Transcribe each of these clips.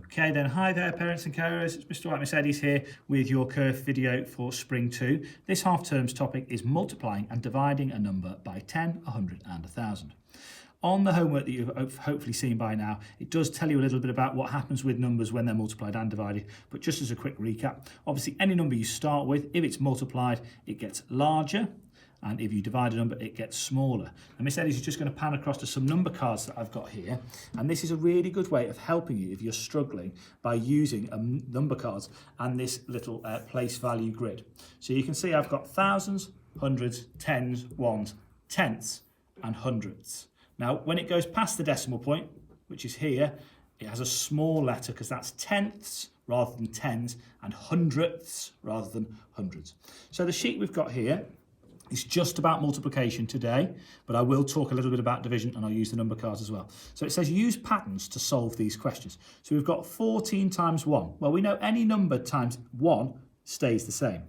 Okay then, hi there parents and carers, it's Mr. White Mercedes here with your KIRF video for Spring 2. This half-term's topic is multiplying and dividing a number by 10, 100 and 1,000. On the homework that you've hopefully seen by now, it does tell you a little bit about what happens with numbers when they're multiplied and divided, but just as a quick recap, obviously any number you start with, if it's multiplied, it gets larger. And if you divide a number, it gets smaller. And Miss Eddie's just going to pan across to some number cards that I've got here. And this is a really good way of helping you if you're struggling by using number cards and this little place value grid. So you can see I've got thousands, hundreds, tens, ones, tenths, and hundredths. Now, when it goes past the decimal point, which is here, it has a small letter because that's tenths rather than tens and hundredths rather than hundreds. So the sheet we've got here, it's just about multiplication today, but I will talk a little bit about division and I'll use the number cards as well. So it says use patterns to solve these questions. So we've got 14 times 1. Well, we know any number times 1 stays the same.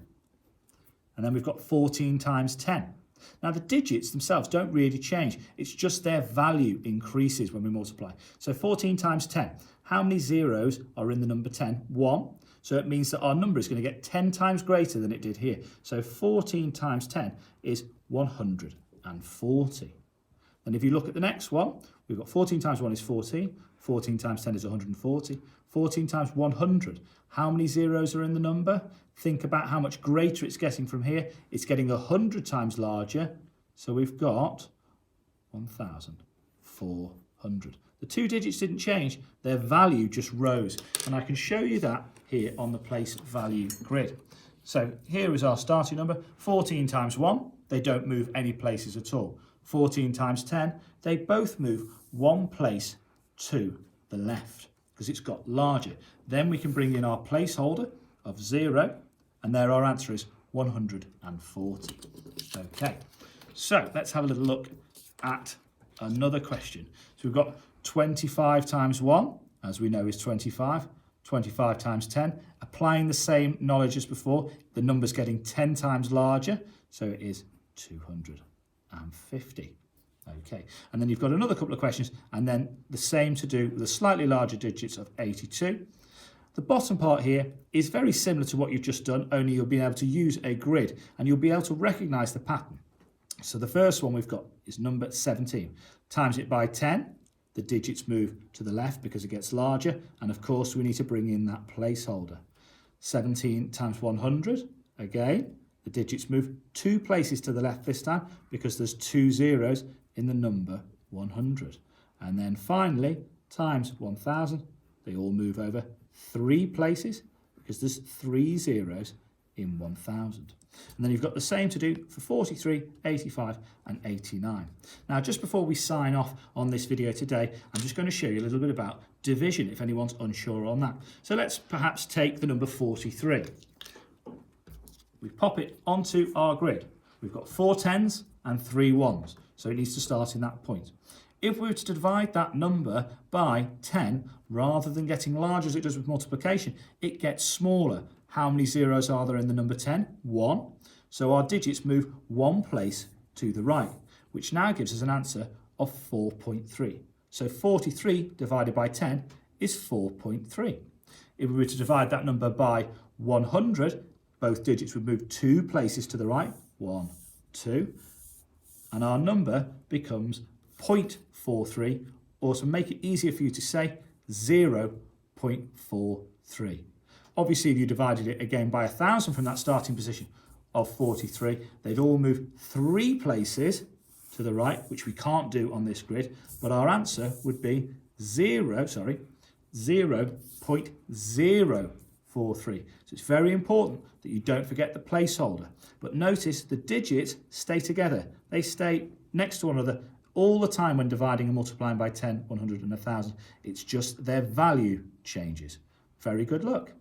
And then we've got 14 times 10. Now the digits themselves don't really change. It's just their value increases when we multiply. So 14 times 10. How many zeros are in the number 10? 1. So it means that our number is going to get 10 times greater than it did here. So 14 times 10 is 140. And if you look at the next one, we've got 14 times 1 is 14. 14 times 10 is 140. 14 times 100. How many zeros are in the number? Think about how much greater it's getting from here. It's getting 100 times larger. So we've got 1,400. The two digits didn't change, their value just rose. And I can show you that here on the place value grid. So here is our starting number, 14 times 1, they don't move any places at all. 14 times 10, they both move one place to the left because it's got larger. Then we can bring in our placeholder of 0, and there our answer is 140. Okay, so let's have a little look at another question. So we've got 25 times 1, as we know is 25. 25 times 10. Applying the same knowledge as before, the number's getting 10 times larger, so it is 250. Okay, and then you've got another couple of questions, and then the same to do with the slightly larger digits of 82. The bottom part here is very similar to what you've just done, only you'll be able to use a grid, and you'll be able to recognise the pattern. So the first one we've got is number 17. Times it by 10. The digits move to the left because it gets larger. And of course, we need to bring in that placeholder. 17 times 100. Again, the digits move 2 places to the left this time because there's 2 zeros in the number 100. And then finally, times 1,000. They all move over 3 places because there's 3 zeros in 1,000. And then you've got the same to do for 43, 85 and 89. Now, just before we sign off on this video today, I'm just going to show you a little bit about division if anyone's unsure on that. So let's perhaps take the number 43. We pop it onto our grid. We've got 4 tens and 3 ones, so it needs to start in that point. If we were to divide that number by 10, rather than getting larger as it does with multiplication, it gets smaller. How many zeros are there in the number 10? 1. So our digits move 1 place to the right, which now gives us an answer of 4.3. So 43 divided by 10 is 4.3. If we were to divide that number by 100, both digits would move 2 places to the right, 1, 2, and our number becomes 0.43, or to make it easier for you to say, 0.43. Obviously, if you divided it again by 1,000 from that starting position of 43, they'd all move 3 places to the right, which we can't do on this grid, but our answer would be 0.043. So it's very important that you don't forget the placeholder. But notice the digits stay together. They stay next to one another all the time when dividing and multiplying by 10, 100 and 1,000. It's just their value changes. Very good luck.